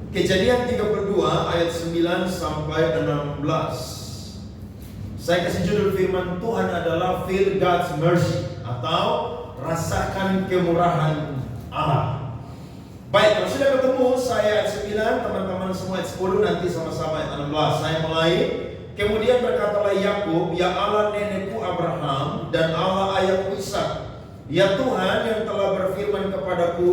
Kejadian 32 ayat 9 sampai 16. Saya kasih judul firman Tuhan adalah Feel God's Mercy, atau rasakan kemurahan Allah. Baik, kalau sudah ketemu saya ayat 9, teman-teman semua ayat 10, nanti sama-sama ayat 16. Saya mulai. Kemudian berkatalah Yakub, ya Allah nenekku Abraham dan Allah ayahku Ishak, ya Tuhan yang telah berfirman kepadaku,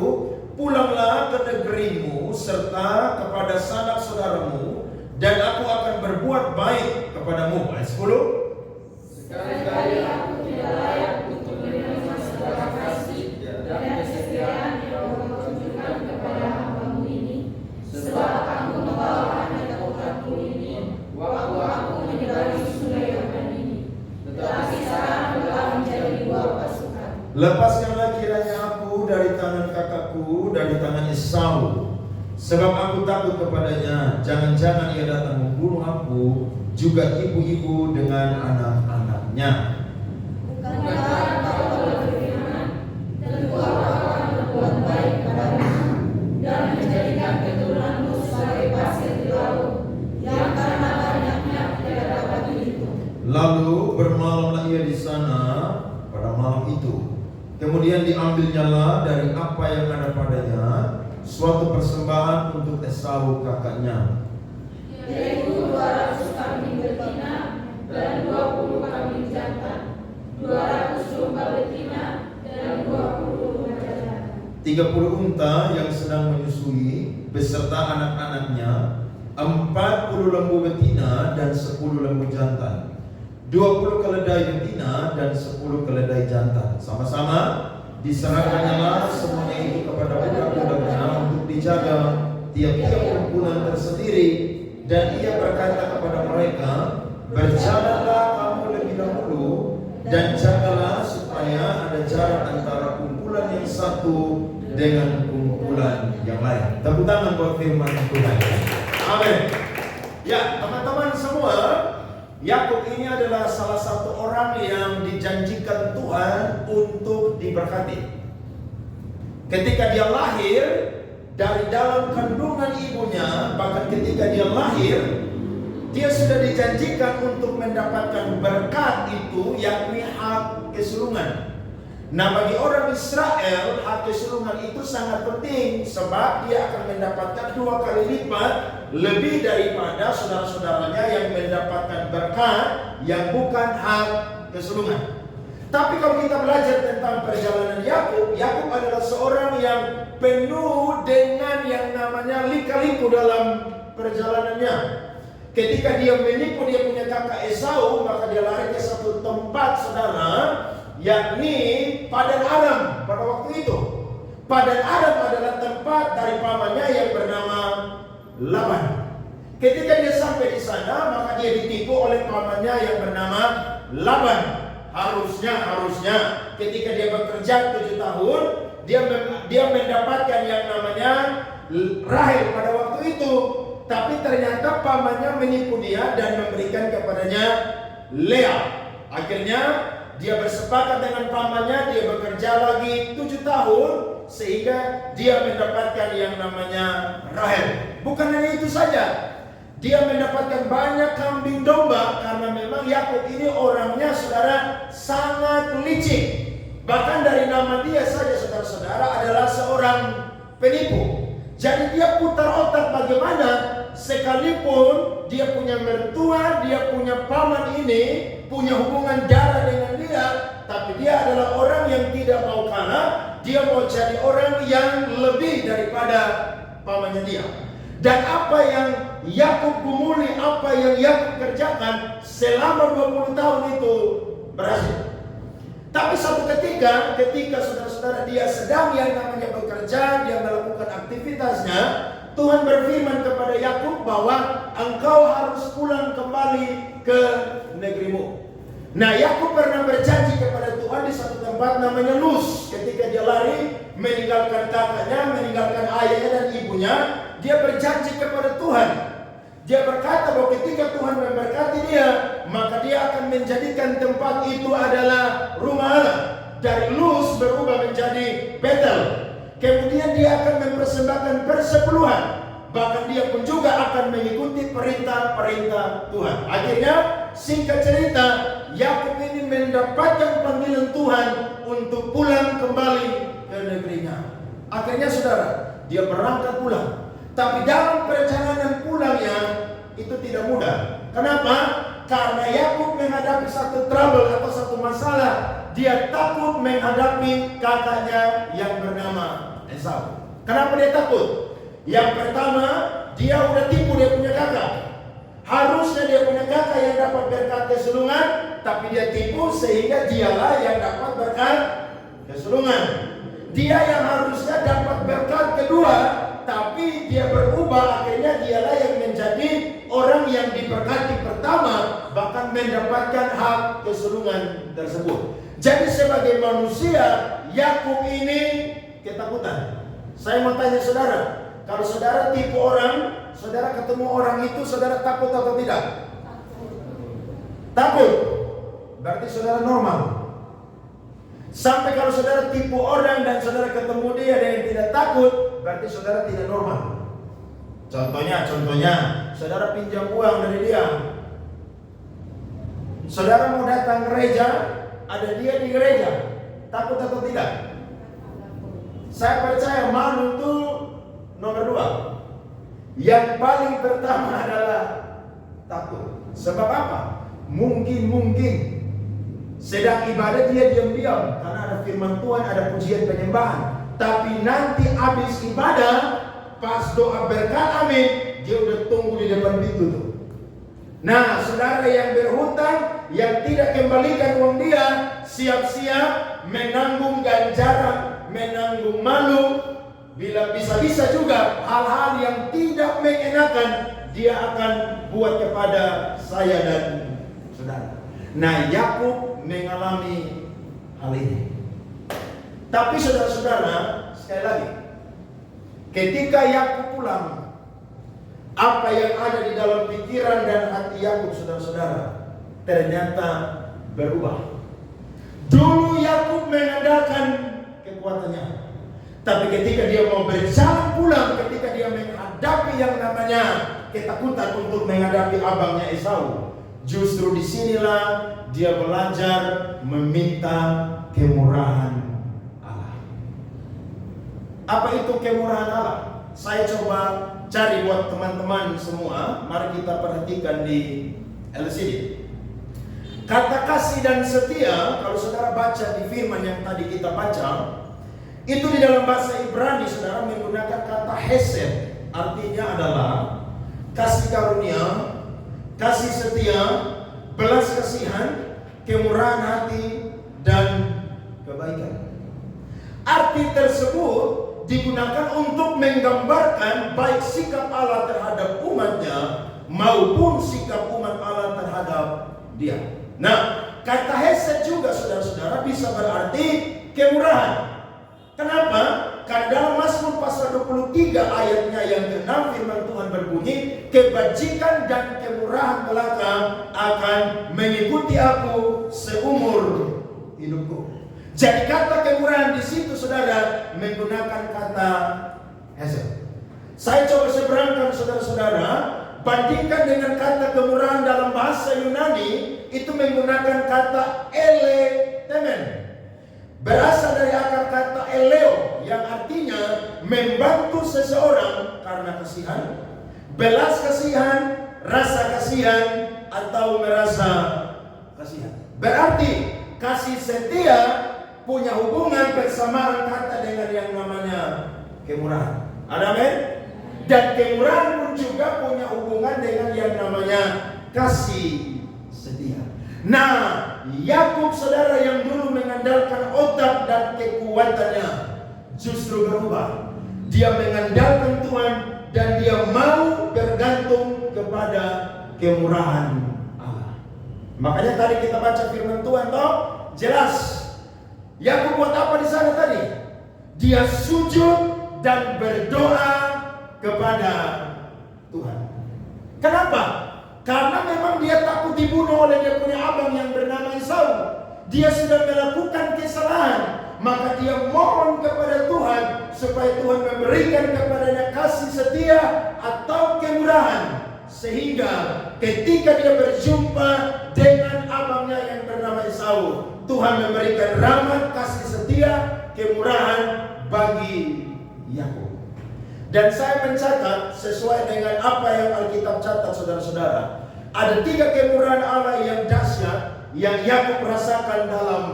pulanglah ke negerimu serta kepada sanak saudaramu, dan aku akan berbuat baik kepadamu. Ayat 10. Sekali-kali aku tidak layak untuk menerima segala kasih dan kesetiaan yang kau tunjukkan kepada hamba-Mu ini, sebab aku membawa anak kotakku ini waktu aku menyeberangi sungai Yordan ini. Tetapi sekarang telah menjadi dua pasukan. Lepaskanlah kiranya aku dari tangan kakakku, dari tangan Esau, sebab aku takut kepadanya. Jangan-jangan ia datang membunuh aku, juga ibu-ibu dengan anak-anaknya. Bukankah engkau telah berfirman, tentu aku akan berbuat baik padamu dan menjadikan keturunanmu sebagai pasir di laut, yang karena banyaknya tidak dapat dihitung. Lalu bermalamlah ia di sana pada malam itu. Kemudian diambilnyalah dari apa yang ada padanya suatu persembahan untuk Esau kakaknya, Yaitu 200 kambing betina dan 20 kambing jantan, 200 domba betina dan 20 domba jantan, 30 unta yang sedang menyusui beserta anak-anaknya, 40 lembu betina dan 10 lembu jantan, 20 keledai betina dan 10 keledai jantan. Sama-sama diserahkannya semuanya itu kepada budak-budaknya untuk dijaga tiap-tiap kumpulan tersendiri. Dan ia berkata kepada mereka, berjalanlah kamu lebih dahulu dan jagalah supaya ada jarak antara kumpulan yang satu dengan kumpulan yang lain. Tepuk tangan buat firman Tuhan. Amin. Ya, teman-teman semua, Yakub ini adalah salah satu orang yang dijanjikan Tuhan untuk diberkati. Ketika dia lahir dari dalam kandungan ibunya, bahkan ketika dia lahir, dia sudah dijanjikan untuk mendapatkan berkat itu, yakni hak kesulungan. Nah, bagi orang Israel, hak kesulungan itu sangat penting, sebab dia akan mendapatkan 2 kali lipat lebih daripada saudara-saudaranya yang mendapatkan berkat yang bukan hak kesulungan. Tapi kalau kita belajar tentang perjalanan Yakub, Yakub adalah seorang yang penuh dengan yang namanya lika-liku dalam perjalanannya. Ketika dia menipu dia punya kakak Esau, maka dia lari ke satu tempat, saudara, yakni Padan Aram pada waktu itu. Padan Aram adalah tempat dari pamannya yang bernama Laban. Ketika dia sampai di sana, maka dia ditipu oleh pamannya yang bernama Laban. Harusnya ketika dia bekerja 7 tahun, dia mendapatkan yang namanya Rahel pada waktu itu. Tapi ternyata pamannya menipu dia dan memberikan kepadanya Lea. Akhirnya dia bersepakat dengan pamannya, dia bekerja lagi 7 tahun sehingga dia mendapatkan yang namanya Rahel. Bukan hanya itu saja, dia mendapatkan banyak kambing domba karena memang Yakub ini orangnya, saudara, sangat licik. Bahkan dari nama dia saja, saudara-saudara, adalah seorang penipu. Jadi dia putar otak bagaimana sekalipun dia punya mertua, dia punya paman ini, punya hubungan darah dengan dia, tapi dia adalah orang yang tidak mau kalah. Dia mau jadi orang yang lebih daripada pamannya dia. Dan apa yang Yakub gumuli, apa yang Yakub kerjakan selama 20 tahun itu berhasil. Tapi satu ketika saudara-saudara dia sedang yang namanya bekerja, dia melakukan aktivitasnya, Tuhan berfirman kepada Yakub bahwa engkau harus pulang kembali ke negerimu. Nah, Yakub pernah berjanji kepada Tuhan di satu tempat namanya Luz. Ketika dia lari meninggalkan kakaknya, meninggalkan ayahnya dan ibunya, dia berjanji kepada Tuhan. Dia berkata bahwa ketika Tuhan memberkati dia, maka dia akan menjadikan tempat itu adalah rumah Allah. Dari Luz berubah menjadi Betel. Kemudian dia akan mempersembahkan persepuluhan bahkan dia pun juga akan mengikuti perintah-perintah Tuhan. Akhirnya, singkat cerita, Yakub ini mendapatkan panggilan Tuhan untuk pulang kembali ke negerinya. Akhirnya saudara, dia berangkat pulang. Tapi dalam perjalanan pulangnya itu tidak mudah. Kenapa? Karena Yakub menghadapi satu trouble atau satu masalah. Dia takut menghadapi kakaknya yang bernama Esau. Kenapa dia takut? Yang pertama, dia udah tipu dia punya kakak. Harusnya dia punya kakak yang dapat berkat kesulungan, tapi dia tipu sehingga dialah yang dapat berkat kesulungan. Dia yang harusnya dapat berkat kedua, tapi dia berubah, akhirnya dialah yang menjadi orang yang diberkati pertama, bahkan mendapatkan hak kesulungan tersebut. Jadi sebagai manusia, Yakub ini ketakutan. Saya mau tanya saudara, kalau saudara tipu orang, saudara ketemu orang itu, saudara takut atau tidak? Takut. Berarti saudara normal. Sampai kalau saudara tipu orang dan saudara ketemu dia dan yang tidak takut, berarti saudara tidak normal. Contohnya, saudara pinjam uang dari dia. Saudara mau datang gereja, ada dia di gereja, takut atau tidak? Saya percaya malu itu nomor 2. Yang paling pertama adalah takut. Sebab apa? Mungkin sedang ibadah dia diam-diam karena ada firman Tuhan, ada pujian penyembahan. Tapi nanti habis ibadah, pas doa berkat amin, dia udah tunggu di depan pintu tuh. Nah, saudara yang berhutang, yang tidak kembalikan uang dia, siap-siap menanggung ganjaran, menanggung malu. Bila bisa-bisa juga hal-hal yang tidak mengenakan dia akan buat kepada saya dan saudara. Nah, Yakub mengalami hal ini. Tapi saudara-saudara, sekali lagi, ketika Yakub pulang, apa yang ada di dalam pikiran dan hati Yakub, saudara-saudara, ternyata berubah. Dulu Yakub mengandalkan kekuatannya. Tapi ketika dia mau berjalan pulang, ketika dia menghadapi yang namanya ketakutan untuk menghadapi abangnya Esau, justru disinilah dia belajar meminta kemurahan Allah. Apa itu kemurahan Allah? Saya coba cari buat teman-teman semua. Mari kita perhatikan di LCD. Kata kasih dan setia, kalau saudara baca di firman yang tadi kita baca, itu di dalam bahasa Ibrani saudara menggunakan kata hesed. Artinya adalah kasih karunia, kasih setia, belas kasihan, kemurahan hati, dan kebaikan. Arti tersebut digunakan untuk menggambarkan baik sikap Allah terhadap umatnya maupun sikap umat Allah terhadap dia. Nah, kata hesed juga saudara-saudara bisa berarti kemurahan. Kenapa? Karena dalam Mazmur pasal 23 ayatnya yang ke-6 firman Tuhan berbunyi, kebajikan dan kemurahan belaka akan mengikuti aku seumur hidupku. Jadi kata kemurahan di situ saudara menggunakan kata hesed. Saya coba seberangkan saudara-saudara, bandingkan dengan kata kemurahan dalam bahasa Yunani, itu menggunakan kata eletemen. Berasal dari akar kata eleo yang artinya membantu seseorang karena kasihan, belas kasihan, rasa kasihan, atau merasa kasihan. Berarti kasih setia punya hubungan bersamaan kata dengan yang namanya kemurahan. Ada amin? Dan kemurahan pun juga punya hubungan dengan yang namanya kasih setia. Nah, Yakub saudara yang dulu mengandalkan otak dan kekuatannya justru berubah. Dia mengandalkan Tuhan dan dia mau bergantung kepada kemurahan Allah. Makanya tadi kita baca firman Tuhan toh jelas. Yakub buat apa di sana tadi? Dia sujud dan berdoa kepada Tuhan. Kenapa? Karena memang dia takut dibunuh oleh dia punya abang yang bernama Esau. Dia sudah melakukan kesalahan. maka dia mohon kepada Tuhan supaya Tuhan memberikan kepadanya kasih setia atau kemurahan, sehingga ketika dia berjumpa dengan abangnya yang bernama Esau, Tuhan memberikan rahmat, kasih setia, kemurahan bagi Yakub. Dan saya mencatat sesuai dengan apa yang Alkitab catat, saudara-saudara, ada 3 kemurahan Allah yang dahsyat yang Yakub rasakan dalam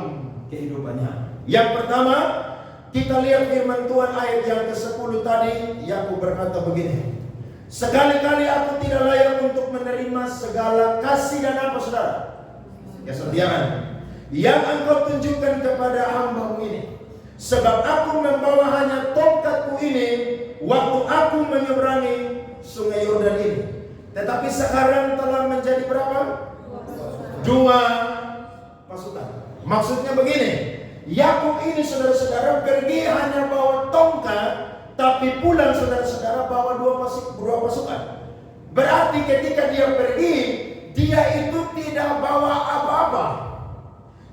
kehidupannya. Yang pertama, kita lihat firman Tuhan ayat yang ke-10 tadi. Yakub berkata begini, sekali-kali aku tidak layak untuk menerima segala kasih dan apa, saudara? Kesetiaan yang engkau tunjukkan kepada hamba-Mu ini. Sebab aku membawa hanya tongkatku ini waktu aku menyeberangi sungai Yordan ini. Tetapi sekarang telah menjadi berapa? 2 pasukan. Maksudnya begini, Yakub ini, saudara-saudara, pergi hanya bawa tongkat, tapi pulang, saudara-saudara, bawa 2 pasukan. Berarti ketika dia pergi, dia itu tidak bawa apa-apa.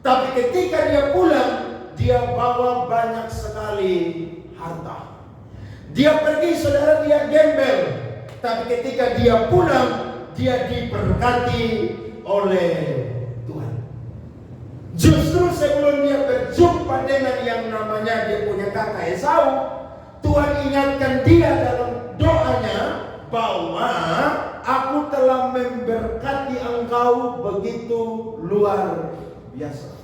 Tapi ketika dia pulang, dia bawa banyak sekali harta. Dia pergi, saudara, dia gembel. Tapi ketika dia pulang, dia diberkati oleh Tuhan. Justru sebelum dia berjumpa dengan yang namanya dia punya kakak Esau, Tuhan ingatkan dia dalam doanya bahwa aku telah memberkati engkau begitu luar biasa.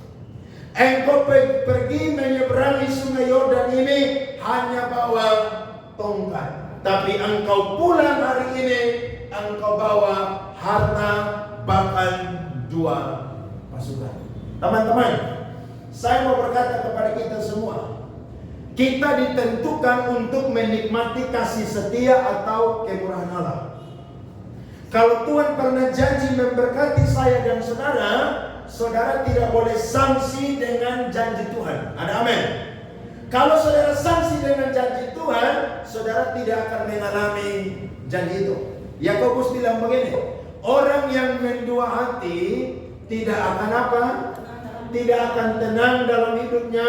Engkau pergi menyeberangi sungai Yordan ini hanya bawa tongkat, tapi engkau pulang hari ini, engkau bawa harta, bahkan 2 pasukan. Teman-teman, saya mau berkata kepada kita semua, kita ditentukan untuk menikmati kasih setia atau kemurahan Allah. Kalau Tuhan pernah janji memberkati saya dan saudara, saudara tidak boleh sanksi dengan janji Tuhan. Ada amin? Kalau saudara sanksi dengan janji Tuhan, saudara tidak akan mengalami janji itu. Yakobus bilang begini, orang yang mendua hati tidak akan apa? Tidak akan tenang dalam hidupnya,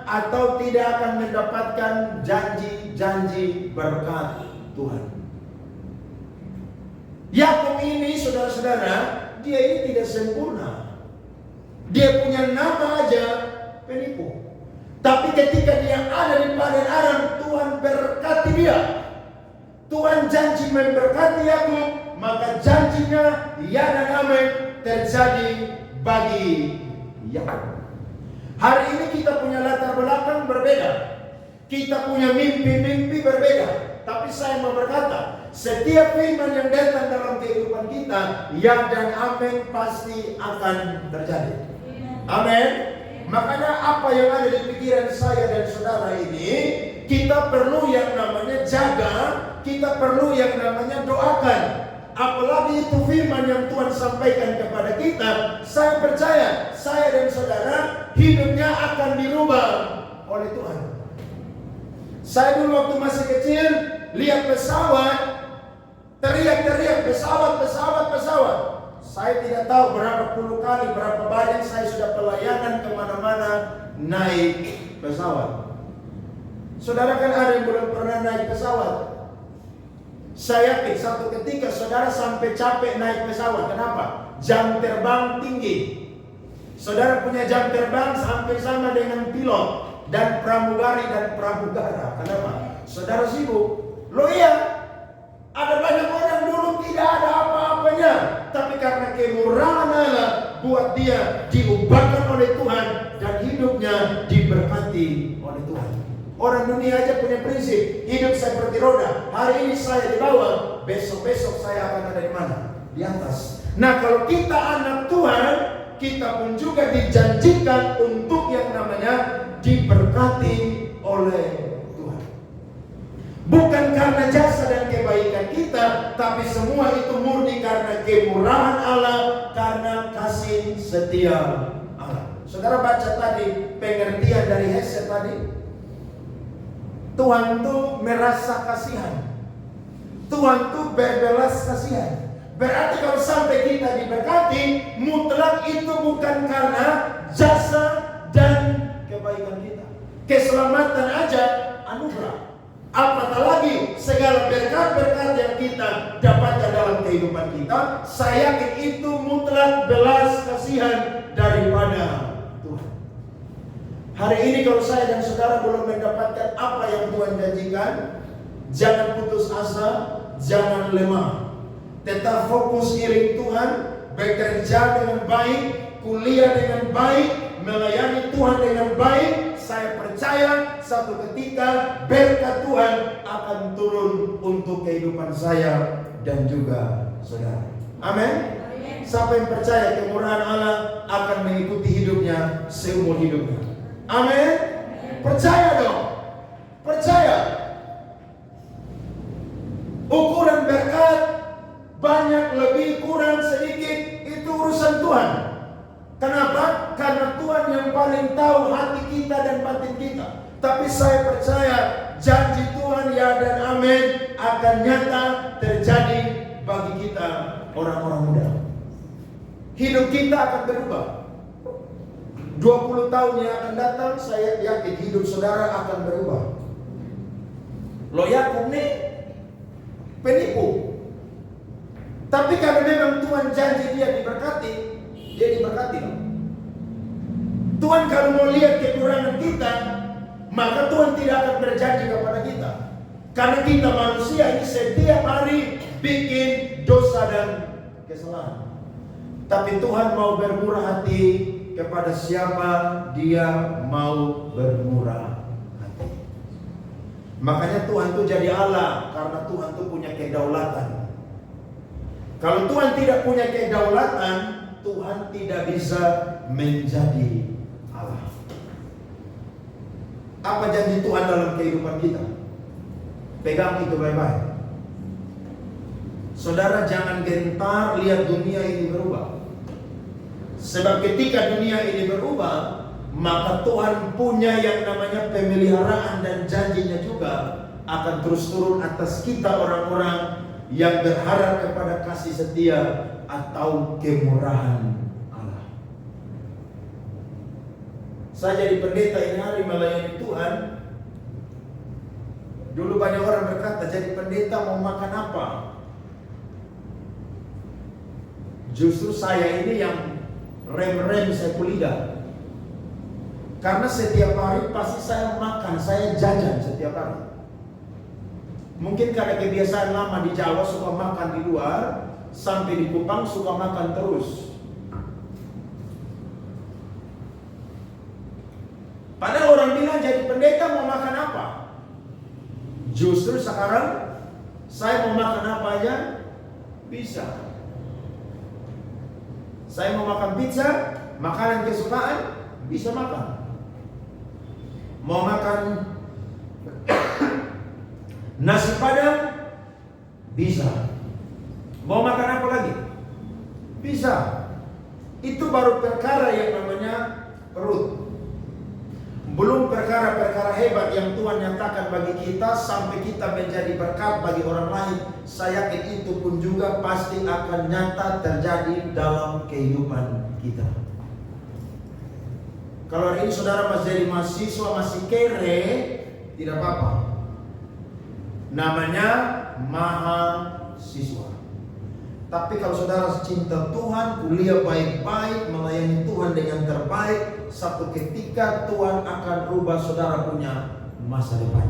atau tidak akan mendapatkan janji-janji berkat Tuhan. Yakub ini, saudara-saudara, dia ini tidak sempurna. Dia punya nama aja penipu. Tapi ketika dia ada di padang Aram, Tuhan berkati dia. Tuhan janji memberkati Yakub, maka janjinya ya dan amin terjadi bagi Yakub. Hari ini kita punya latar belakang berbeda. Kita punya mimpi-mimpi berbeda. Tapi saya mau berkata, setiap firman yang datang dalam kehidupan kita, ya dan amin pasti akan terjadi. Amin. Makanya apa yang ada di pikiran saya dan saudara ini, kita perlu yang namanya jaga, kita perlu yang namanya doakan. Apalagi itu firman yang Tuhan sampaikan kepada kita, saya percaya saya dan saudara hidupnya akan dirubah oleh Tuhan. Saya dulu waktu masih kecil lihat pesawat, teriak-teriak pesawat. Saya tidak tahu berapa puluh kali, berapa banyak saya sudah pelayanan kemana-mana naik pesawat. Saudara kan ada yang belum pernah naik pesawat. Saya yakin satu ketika saudara sampai capek naik pesawat. Kenapa? Jam terbang tinggi. Saudara punya jam terbang sampai sama dengan pilot dan pramugari dan pramugara. Kenapa? Saudara sibuk. Loh iya, ada banyak orang dulu tidak ada apa-apanya, tapi karena kemurahan Allah buat dia diubahkan oleh Tuhan dan hidupnya diberkati oleh Tuhan. Orang dunia aja punya prinsip, hidup seperti roda. Hari ini saya di bawah, besok-besok saya akan ada di mana? Di atas. Nah, kalau kita anak Tuhan, kita pun juga dijanjikan untuk yang namanya diberkati oleh Tuhan. Bukan karena jasa dan kebaikan kita, tapi semua itu murni karena kemurahan Allah, karena kasih setia Allah. Saudara baca tadi pengertian dari Hesed tadi. Tuhan tuh merasa kasihan. Tuhan tuh berbelas kasihan. Berarti kalau sampai kita diberkati, mutlak itu bukan karena jasa dan kebaikan kita. keselamatan aja anugerah. Apatah lagi segala berkat-berkat yang kita dapatkan dalam kehidupan kita, saya yakin itu mutlak belas kasihan daripada Tuhan. Hari ini kalau saya dan saudara belum mendapatkan apa yang Tuhan janjikan, jangan putus asa, jangan lemah. Tetap fokus iring Tuhan, bekerja dengan baik, kuliah dengan baik, melayani Tuhan dengan baik. Saya percaya satu ketika berkat Tuhan akan turun untuk kehidupan saya dan juga saudara. Amin. Siapa yang percaya kemurahan Allah akan mengikuti hidupnya seumur hidupnya. Amin. Percaya dong. Percaya. Ukuran berkat banyak, lebih, kurang, sedikit, itu urusan Tuhan. Kenapa? Karena Tuhan yang paling tahu hati kita dan batin kita. Tapi saya percaya janji Tuhan ya dan amin akan nyata terjadi bagi kita orang-orang muda. Hidup kita akan berubah. 20 tahun yang akan datang, saya yakin hidup saudara akan berubah. Lo Yakub nih penipu. Tapi karena memang Tuhan janji dia diberkati, dia diberkati. Tuhan kalau mau lihat kekurangan kita, maka Tuhan tidak akan berjanji kepada kita. Karena kita manusia ini setiap hari bikin dosa dan kesalahan. Tapi Tuhan mau bermurah hati kepada siapa dia mau bermurah hati. Makanya Tuhan itu jadi Allah, karena Tuhan itu punya kedaulatan. Kalau Tuhan tidak punya kedaulatan, Tuhan tidak bisa menjadi Allah. Apa janji Tuhan dalam kehidupan kita? Pegang itu baik-baik. Saudara jangan gentar lihat dunia ini berubah. Sebab ketika dunia ini berubah, maka Tuhan punya yang namanya pemeliharaan dan janjinya juga akan terus turun atas kita orang-orang yang berharap kepada kasih setia atau kemurahan Allah. Saya jadi pendeta ini hari melayani Tuhan. Dulu banyak orang berkata, jadi pendeta mau makan apa? Justru saya ini yang rem-rem saya lidah. Karena setiap hari pasti saya makan, saya jajan setiap hari. Mungkin karena kebiasaan lama di Jawa suka makan di luar, sampai di Kupang suka makan terus. Padahal orang bilang jadi pendeta mau makan apa? Justru sekarang saya mau makan apa aja bisa. Saya mau makan pizza, makanan kesukaan bisa makan. Mau makan nasi padang bisa. Mau makan apa lagi? Bisa. Itu baru perkara yang namanya perut. Belum perkara-perkara hebat yang Tuhan nyatakan bagi kita sampai kita menjadi berkat bagi orang lain. Saya yakin itu pun juga pasti akan nyata terjadi dalam kehidupan kita. Kalau hari ini saudara masih jadi mahasiswa, masih kere, tidak apa-apa. Namanya mahasiswa. Tapi kalau saudara cinta Tuhan, kuliah baik-baik, melayani Tuhan dengan terbaik, satu ketika Tuhan akan rubah saudara punya masa depan.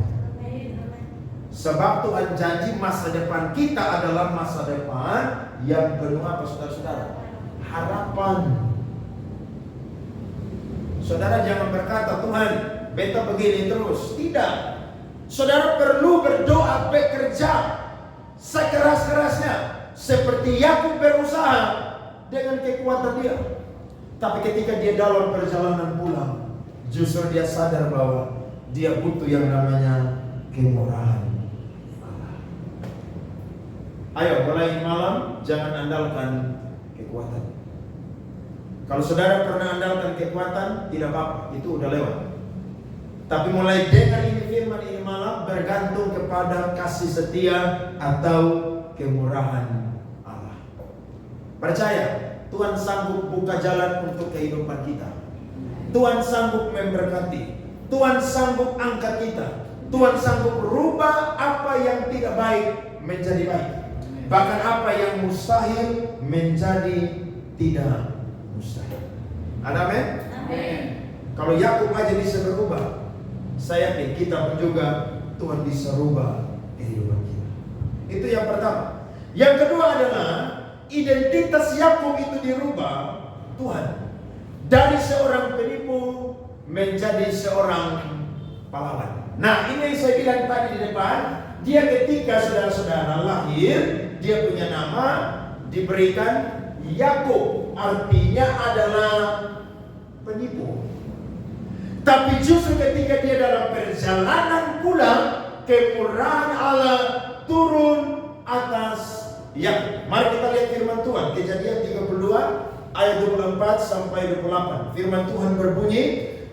Sebab Tuhan janji masa depan kita adalah masa depan yang penuh apa saudara-saudara? Harapan. Saudara jangan berkata, Tuhan, beta begini terus. Tidak. Saudara perlu berdoa, bekerja sekeras-kerasnya. Seperti Yakub berusaha dengan kekuatan dia. Tapi ketika dia dalam perjalanan pulang, justru dia sadar bahwa dia butuh yang namanya kemurahan Allah. Ayo, mulai malam jangan andalkan kekuatan. Kalau saudara pernah andalkan kekuatan, tidak apa-apa, itu udah lewat. Tapi mulai dengar ini firman ini malam, bergantung kepada kasih setia atau kemurahan Allah. Percaya, Tuhan sanggup buka jalan untuk kehidupan kita. Tuhan sanggup memberkati. Tuhan sanggup angkat kita. Tuhan sanggup rubah apa yang tidak baik menjadi baik. Bahkan apa yang mustahil menjadi tidak mustahil. Ada amin? Amin. Kalau Yakub aja bisa berubah, saya yakin kita pun juga Tuhan bisa rubah kehidupan kita. Itu yang pertama. Yang kedua adalah identitas Yakub itu dirubah Tuhan. Dari seorang penipu menjadi seorang pahlawan. Nah, ini yang saya bilang tadi di depan. Dia ketika saudara-saudara lahir, dia punya nama diberikan Yakub. Artinya adalah penipu. Tapi justru ketika dia dalam perjalanan pulang, kemurahan Allah turun atas Yakub. Mari kita lihat firman Tuhan. Kejadian 32 ayat 24 sampai 28. Firman Tuhan berbunyi,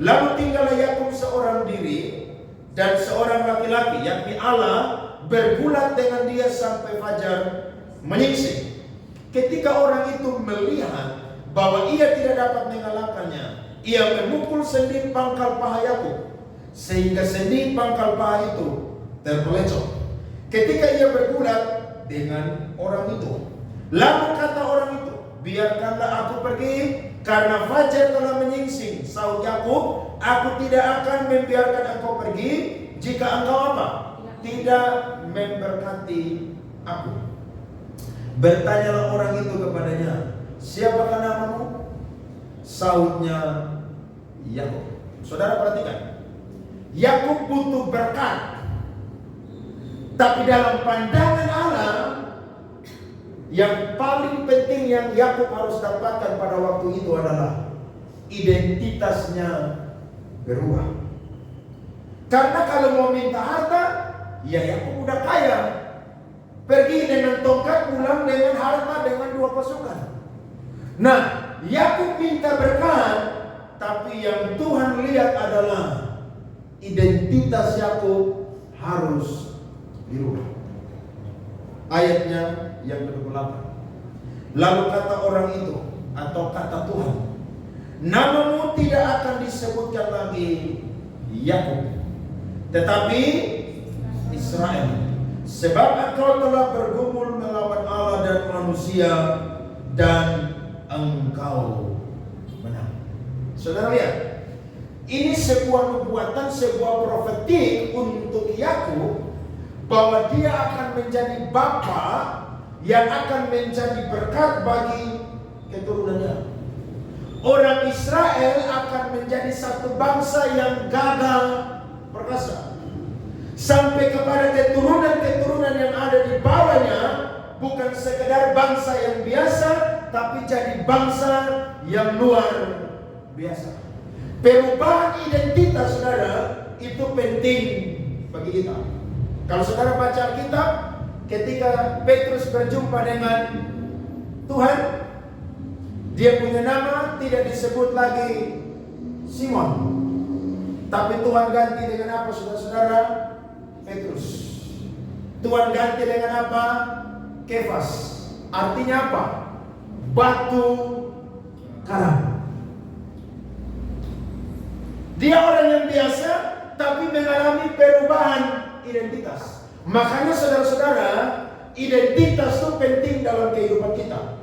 lalu tinggallah Yakub seorang diri dan seorang laki-laki, yakni Allah, bergulat dengan dia sampai fajar menyingsing. Ketika orang itu melihat bahwa ia tidak dapat mengalahkannya, ia memukul sendi pangkal paha Yakub, sehingga sendi pangkal paha itu terpelecok. Ketika ia bergulat dengan orang itu, lalu kata orang itu, biarkanlah aku pergi, karena fajar telah menyingsing. Sahut Yakub, aku tidak akan membiarkan engkau pergi jika engkau apa? Tidak memberkati aku. Bertanyalah orang itu kepadanya, siapakah namamu? Sahutnya Yakub. Saudara perhatikan, Yakub butuh berkat, tapi dalam pandangan Allah, yang paling penting yang Yakub harus dapatkan pada waktu itu adalah identitasnya berubah. Karena kalau mau minta harta, ya Yakub udah kaya. Pergi dengan tongkat, pulang dengan harta, dengan 2 pasukan. Nah, Yakub minta berkat, tapi yang Tuhan lihat adalah identitas Yakub harus dirubah. Ayatnya yang ke-28. Lalu kata orang itu, atau kata Tuhan, namamu tidak akan disebutkan lagi Yakub, tetapi Israel, sebab engkau telah bergumul melawan Allah dan manusia, dan engkau menang. Saudara lihat, ini sebuah nubuatan, sebuah profetik untuk Yakub, bahwa dia akan menjadi bapa yang akan menjadi berkat bagi keturunannya. Orang Israel akan menjadi satu bangsa yang gagal perkasa, sampai kepada keturunan-keturunan yang ada di bawahnya bukan sekedar bangsa yang biasa, tapi jadi bangsa yang luar biasa. Perubahan identitas, saudara, itu penting bagi kita. Kalau saudara baca Alkitab, ketika Petrus berjumpa dengan Tuhan, dia punya nama tidak disebut lagi Simon, tapi Tuhan ganti dengan apa, saudara-saudara? Petrus. Tuhan ganti dengan apa? Kefas. Artinya apa? Batu karang. Dia orang yang biasa, tapi mengalami perubahan identitas. Makanya saudara-saudara, identitas itu penting dalam kehidupan kita.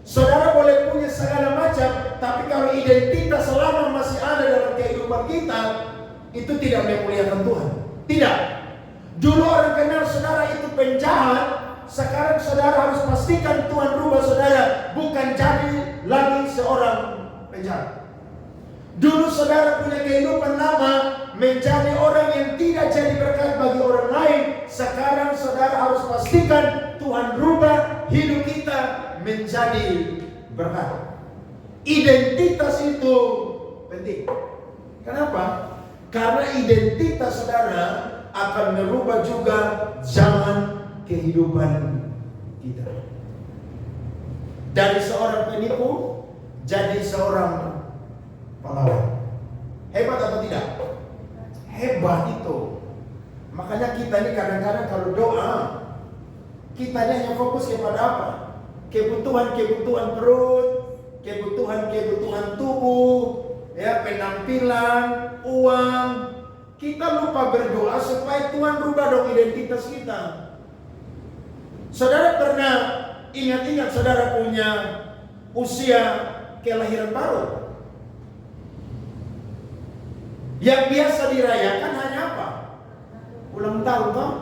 Saudara boleh punya segala macam, tapi kalau identitas selama masih ada dalam kehidupan kita, itu tidak memuliakan Tuhan. Tidak. Dulu orang kenal saudara itu penjahat, sekarang saudara harus pastikan Tuhan rubah saudara, bukan jadi lagi seorang penjahat. Dulu saudara punya kehidupan lama, menjadi orang yang tidak jadi berkat bagi orang lain. Sekarang saudara harus pastikan Tuhan rubah hidup kita menjadi berkat. Identitas itu penting. Kenapa? Karena identitas saudara akan merubah juga jalan kehidupan kita. Dari seorang penipu jadi seorang pahlawan. Hebat atau tidak? Hebat itu. Makanya kita ini kadang-kadang kalau doa, kita hanya fokus kepada apa? Kebutuhan-kebutuhan perut, kebutuhan-kebutuhan tubuh, ya, penampilan, uang, kita lupa berdoa supaya Tuhan rubah dong identitas kita. Saudara pernah ingat-ingat saudara punya usia kelahiran baru? Yang biasa dirayakan hanya apa? Ulang tahun toh?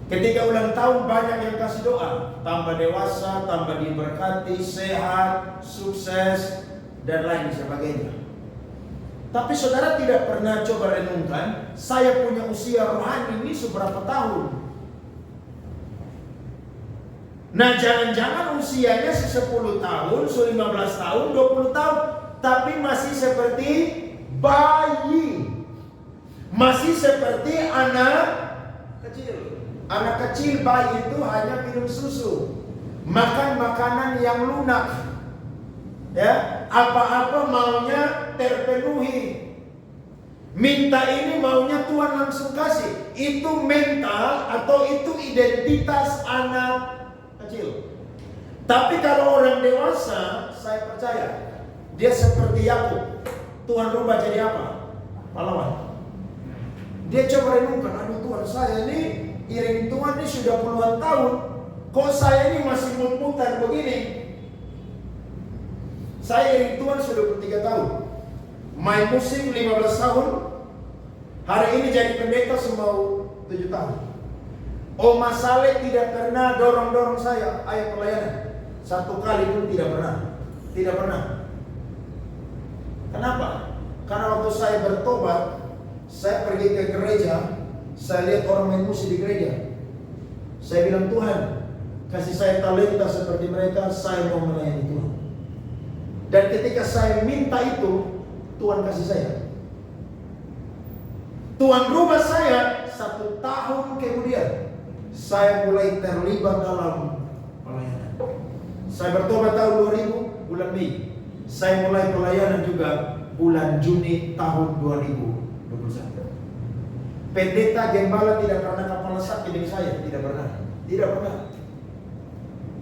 Ketika ulang tahun banyak yang kasih doa, tambah dewasa, tambah diberkati, sehat, sukses, dan lain sebagainya. Tapi saudara tidak pernah coba renungkan, saya punya usia rohani ini seberapa tahun? Nah, jangan-jangan usianya 10 tahun, 15 tahun, 20 tahun, tapi masih seperti bayi. Masih seperti anak kecil. Anak kecil bayi itu hanya minum susu, makan makanan yang lunak, ya, apa-apa maunya terpenuhi. Minta ini maunya Tuhan langsung kasih. Itu mental atau itu identitas anak kecil. Tapi kalau orang dewasa, saya percaya dia seperti Yakub. Tuhan rubah jadi apa? Pahlawan. Dia coba renungkan, aduh Tuhan, saya ini iring Tuhan ini sudah puluhan tahun, kok saya ini masih muter begini? Saya iring Tuhan sudah 3 tahun, main musik 15 tahun, hari ini jadi pendeta semau 7 tahun. Oma Saleh tidak pernah dorong-dorong saya, ayo pelayanan. 1 kali pun tidak pernah. Tidak pernah. Kenapa? Karena waktu saya bertobat, saya pergi ke gereja, saya lihat orang main musik di gereja. Saya bilang, Tuhan, kasih saya talenta seperti mereka, saya mau melayani Tuhan. Dan ketika saya minta itu, Tuhan kasih saya. Tuhan rubah saya. 1 tahun kemudian, saya mulai terlibat dalam pelayanan. Saya bertobat tahun 2000, bulan Mei. Saya mulai pelayanan juga bulan Juni tahun 2021. Pendeta gembala tidak pernah kepala sakit dengan saya, tidak pernah. Tidak pernah.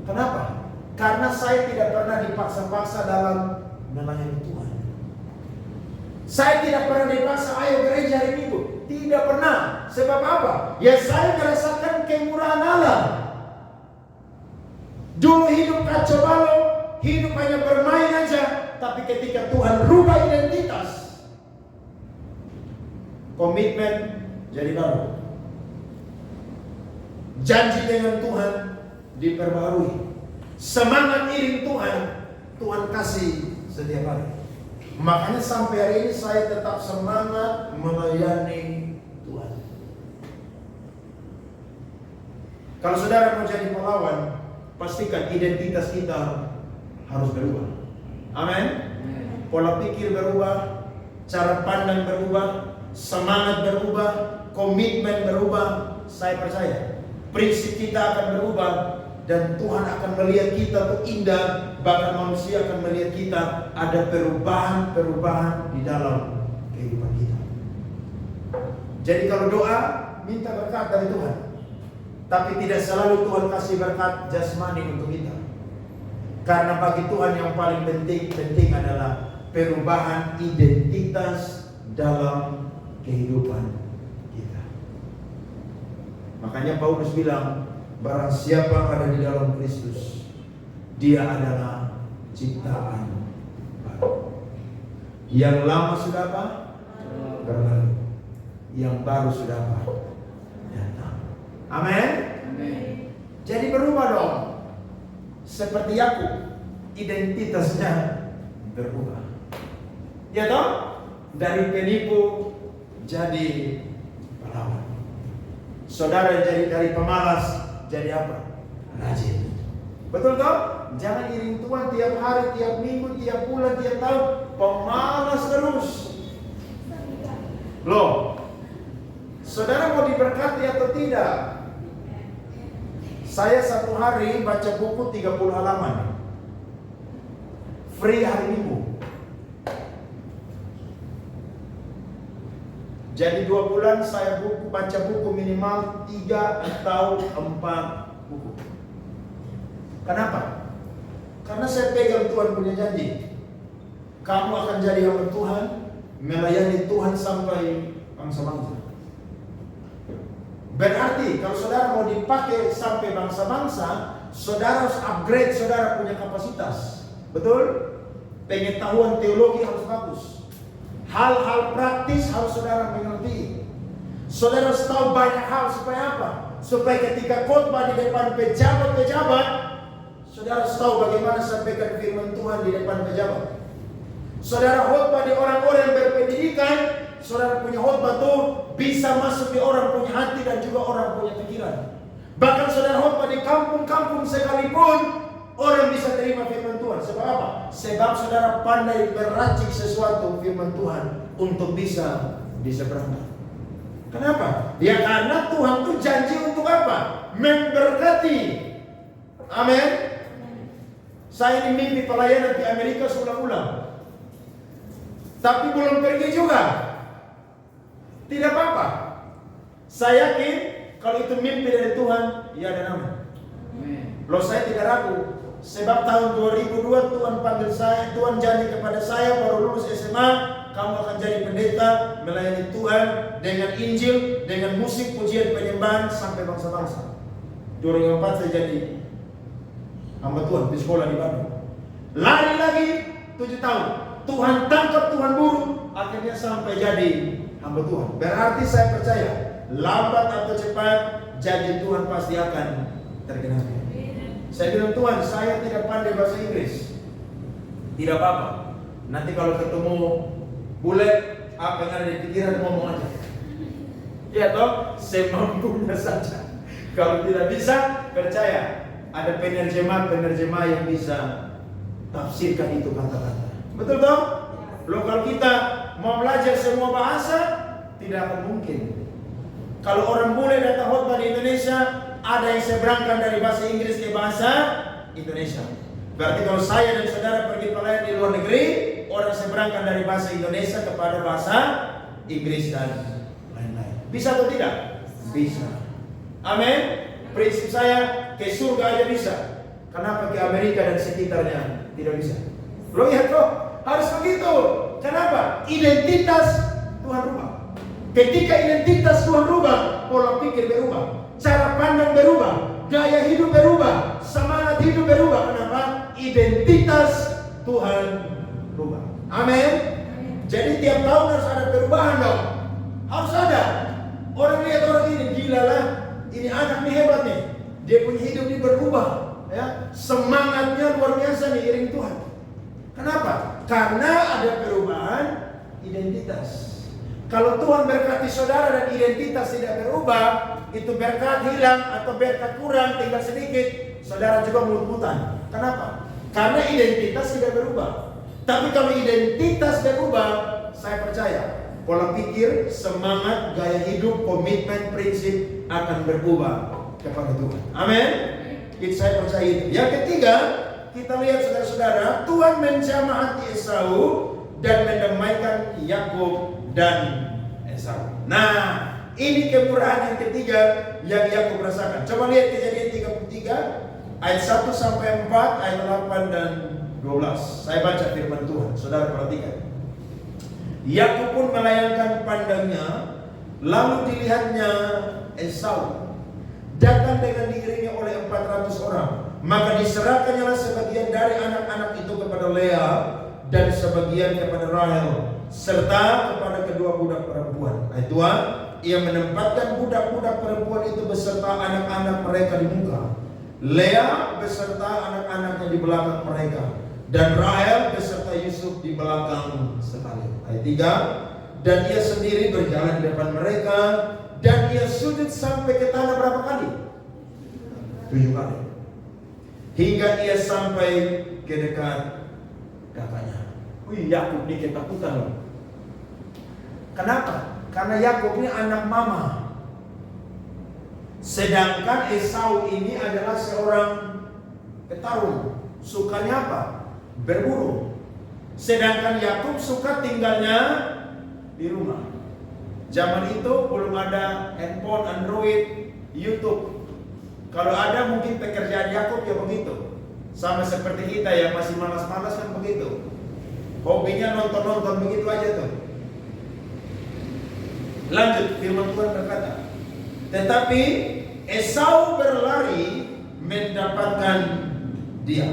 Kenapa? Karena saya tidak pernah dipaksa-paksa dalam melayani Tuhan. Saya tidak pernah dipaksa, ayo gereja hari Minggu. Tidak pernah. Sebab apa? Ya saya merasakan kemurahan Allah. Dulu hidup kacau balau, hidup hanya bermain aja. Tapi ketika Tuhan rubah identitas, komitmen jadi baru. Janji dengan Tuhan diperbarui. Semangat iring Tuhan, Tuhan kasih setiap hari. Makanya sampai hari ini saya tetap semangat melayani Tuhan. Kalau saudara mau jadi pahlawan, pastikan identitas kita harus berubah. Amin. Pola pikir berubah, cara pandang berubah, semangat berubah, komitmen berubah. Saya percaya prinsip kita akan berubah dan Tuhan akan melihat kita tuh indah. Bahkan manusia akan melihat kita ada perubahan-perubahan di dalam kehidupan kita. Jadi kalau doa, minta berkat dari Tuhan. Tapi tidak selalu Tuhan kasih berkat jasmani untuk kita. Karena bagi Tuhan yang paling penting adalah perubahan identitas dalam kehidupan kita. Makanya Paulus bilang, barang siapa ada di dalam Kristus, dia adalah ciptaan baru. Yang lama sudah apa? Berlalu. Yang baru sudah apa? Datang. Amin. Jadi berubah dong. Seperti Yakub, identitasnya berubah. Ya toh? Dari penipu jadi pahlawan. Saudara jadi dari pemalas jadi apa? Rajin. Betul toh? Jangan iring Tuhan tiap hari, tiap minggu, tiap bulan, tiap tahun. Pemalas terus. Loh, saudara mau diberkati atau tidak? Saya 1 hari baca buku 30 halaman. Free hari Minggu. Jadi 2 bulan saya baca buku minimal 3 atau 4 buku. Kenapa? Karena saya pegang Tuhan punya janji. Kamu akan jadi hamba Tuhan melayani Tuhan sampai bangsa-bangsa. Berarti kalau saudara mau dipakai sampai bangsa-bangsa, saudara harus upgrade saudara punya kapasitas. Betul? Pengetahuan teologi harus bagus. Hal-hal praktis harus saudara mengerti. Saudara harus tahu banyak hal supaya apa? Supaya ketika khotbah di depan pejabat-pejabat, saudara harus tahu bagaimana sampaikan firman Tuhan di depan pejabat. Saudara khotbah di orang-orang yang berpendidikan, saudara punya khotbah tuh bisa masuk di orang punya hati dan juga orang punya pikiran. Bahkan saudara khotbah di kampung-kampung sekalipun, orang bisa terima firman Tuhan. Sebab apa? Sebab saudara pandai meracik sesuatu firman Tuhan untuk bisa diseberangkan. Kenapa? Ya karena Tuhan tuh janji untuk apa? Memberkati. Amin. Saya ini mimpi pelayanan di Amerika seulang-ulang, tapi belum pergi juga. Tidak apa-apa. Saya yakin kalau itu mimpi dari Tuhan, ya ada nama. Loh, saya tidak ragu. Sebab tahun 2002 Tuhan panggil saya, Tuhan janji kepada saya baru lulus SMA, kamu akan jadi pendeta, melayani Tuhan dengan Injil, dengan musik, pujian, penyembahan sampai bangsa-bangsa. 2004 saya jadi hamba Tuhan di sekolah di Bandung. Lari lagi 7 tahun. Tuhan tangkap, Tuhan buru, akhirnya sampai jadi hamba Tuhan. Berarti saya percaya, lambat atau cepat janji Tuhan pasti akan tergenapi. Saya bilang, Tuhan, saya tidak pandai bahasa Inggris. Tidak apa-apa. Nanti kalau ketemu bule, apa yang ada di pikiran ngomong aja. Ya toh, semampunya saja. Kalau tidak bisa, percaya ada penerjemah yang bisa tafsirkan itu kata-kata. Betul toh? Loh, kalau kita mau belajar semua bahasa, tidak akan mungkin. Kalau orang bule datang khotbah di Indonesia, ada yang seberangkan dari bahasa Inggris ke bahasa Indonesia. Berarti kalau saya dan saudara pergi pelayanan di luar negeri, orang seberangkan dari bahasa Indonesia kepada bahasa Inggris dan lain-lain. Bisa atau tidak? Bisa. Amin. Prinsip saya, ke surga aja bisa. Kenapa ke Amerika dan sekitarnya tidak bisa? Lo lihat kok, harus begitu. Kenapa? Identitas Tuhan rubah. Ketika identitas Tuhan rubah, pola pikir berubah, cara pandang berubah, gaya hidup berubah, semangat hidup berubah. Kenapa? Identitas Tuhan rubah. Amin. Jadi tiap tahun harus ada perubahan dong. Harus ada. Orang lihat orang ini gila lah. Ini anak nih hebat nih. Dia punya hidup ini berubah. Ya, semangatnya luar biasa nih iring Tuhan. Kenapa? Karena ada perubahan identitas. Kalau Tuhan berkati saudara dan identitas tidak berubah, itu berkat hilang atau berkat kurang, tinggal sedikit, saudara juga mulut-mulutan. Kenapa? Karena identitas tidak berubah. Tapi kalau identitas berubah, saya percaya pola pikir, semangat, gaya hidup, komitmen, prinsip akan berubah kepada Tuhan. Amin. Itu saya percaya itu. Yang ketiga, kita lihat saudara-saudara, Tuhan menjamah hati Esau dan mendamaikan Yakub dan Esau. Nah, ini kemurahan yang ketiga yang Yakub rasakan. Coba lihat Kejadian 33 ayat 1 sampai 4, ayat 8 dan 12. Saya baca firman Tuhan, saudara perhatikan. Yakub pun melayangkan pandangnya, lalu dilihatnya Esau datang dengan diiringi oleh 400 orang. Maka diserahkannya sebagian dari anak-anak itu kepada Lea dan sebagian kepada Rahel serta kepada kedua budak perempuan. Ayat 2, ia menempatkan budak-budak perempuan itu beserta anak-anak mereka di muka, Lea beserta anak-anaknya di belakang mereka, dan Rahel beserta Yusuf di belakang sekali. Ayat 3, dan ia sendiri berjalan di depan mereka, dan ia sujud sampai ke tanah berapa kali? 7 kali. Hingga ia sampai ke dekat kakaknya. Wih, Yakub ini ketakutan loh. Kenapa? Karena Yakub ini anak mama. Sedangkan Esau ini adalah seorang petarung. Sukanya apa? Berburu. Sedangkan Yakub suka tinggalnya di rumah. Zaman itu belum ada handphone, Android, YouTube. Kalau ada mungkin pekerjaan Yakub ya begitu. Sama seperti kita yang masih malas-malas kan begitu. Hobinya nonton-nonton begitu aja tuh. Lanjut, firman Tuhan berkata, tetapi Esau berlari mendapatkan dia.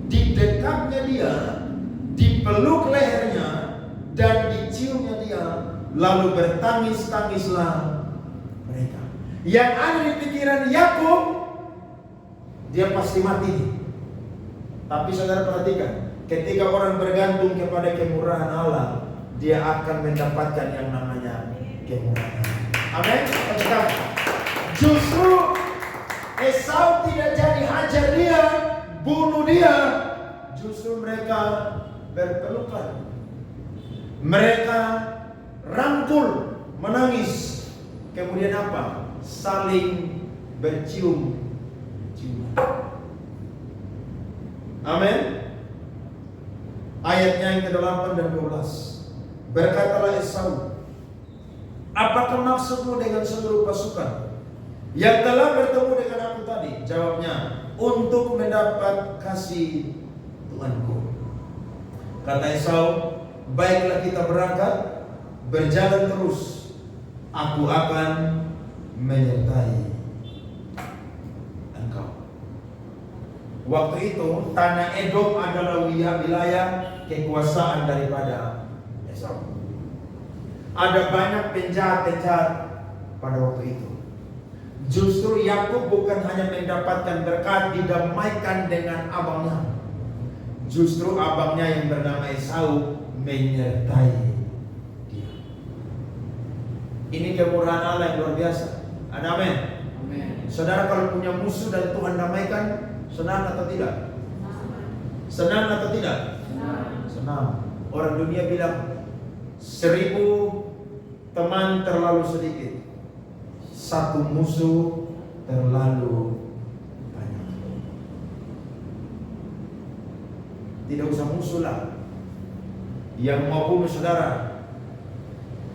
Di dekatnya dia, dipeluk lehernya, dan diciumnya dia, lalu bertangis-tangislah mereka. Yang ada di pikiran Yakub, dia pasti mati. Tapi saudara perhatikan, ketika orang bergantung kepada kemurahan Allah, dia akan mendapatkan yang namanya kemurahan. Amin. Justru Esau tidak jadi hajar dia, bunuh dia. Justru mereka berpelukan, mereka rangkul, menangis. Kemudian apa? Saling bercium. Amin. Ayatnya yang ke-8 dan 12. Berkatalah Esau, apakah maksudmu dengan seluruh pasukan yang telah bertemu dengan aku tadi? Jawabnya, untuk mendapat kasih Tuanku. Kata Esau, baiklah kita berangkat, berjalan terus. Aku akan menyertai engkau. Waktu itu tanah Edom adalah wilayah kekuasaan daripada Esau. Ada banyak penjahat-penjahat pada waktu itu. Justru Yakub bukan hanya mendapatkan berkat, didamaikan dengan abangnya. Justru abangnya yang bernama Esau menyertai dia. Ini kemurahan Allah yang luar biasa. Amin. Saudara kalau punya musuh dan Tuhan damaikan, senang atau tidak? Senang atau tidak? Senang. Orang dunia bilang 1000 teman terlalu sedikit, 1 musuh terlalu banyak. Tidak usah musuh lah. Yang mau bunuh saudara,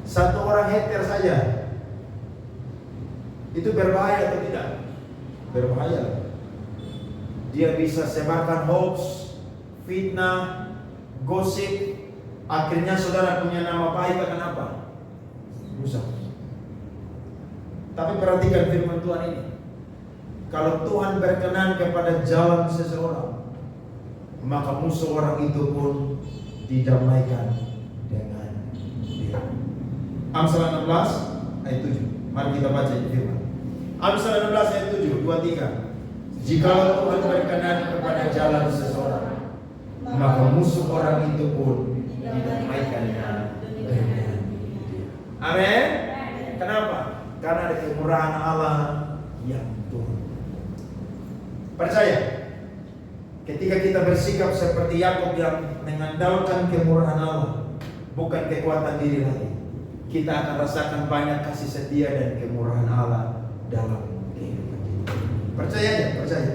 1 orang hater saja, itu berbahaya atau tidak? Berbahaya. Dia bisa sebarkan hoax, fitnah, gosip. Akhirnya saudara punya nama baik akan apa? Rusak. Tapi perhatikan firman Tuhan ini. Kalau Tuhan berkenan kepada jalan seseorang, maka musuh orang itu pun didamaikan dengan dia. Amsal 16 ayat 7. Mari kita baca firman. Amsal 16 ayat 7, 2-3. Jikalau Tuhan berkenan kepada jalan seseorang, maka musuh orang itu pun didamaikannya dengan dia. Amin. Kenapa? Karena ada kemurahan Allah yang turun. Percaya, ketika kita bersikap seperti Yakub yang mengandalkan kemurahan Allah, bukan kekuatan diri lagi, kita akan rasakan banyak kasih setia dan kemurahan Allah dalam kehidupan kita. Percaya aja, percaya.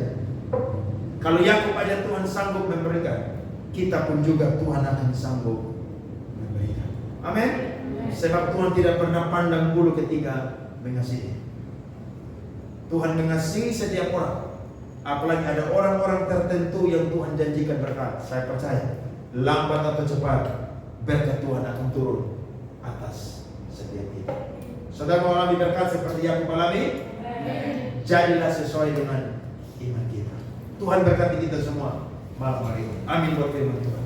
Kalau Yakub aja Tuhan sanggup memberikan, kita pun juga Tuhan akan sanggup memberikan. Amin. Sebab Tuhan tidak pernah pandang bulu ketika mengasihi. Tuhan mengasihi setiap orang. Apalagi ada orang-orang tertentu yang Tuhan janjikan berkat. Saya percaya, lambat atau cepat, berkat Tuhan akan turun atas setiap kita. Saudara mau alami berkat seperti yang alami? Jadilah sesuai dengan iman kita. Tuhan berkati kita semua malam hari ini. Amin buat firman Tuhan.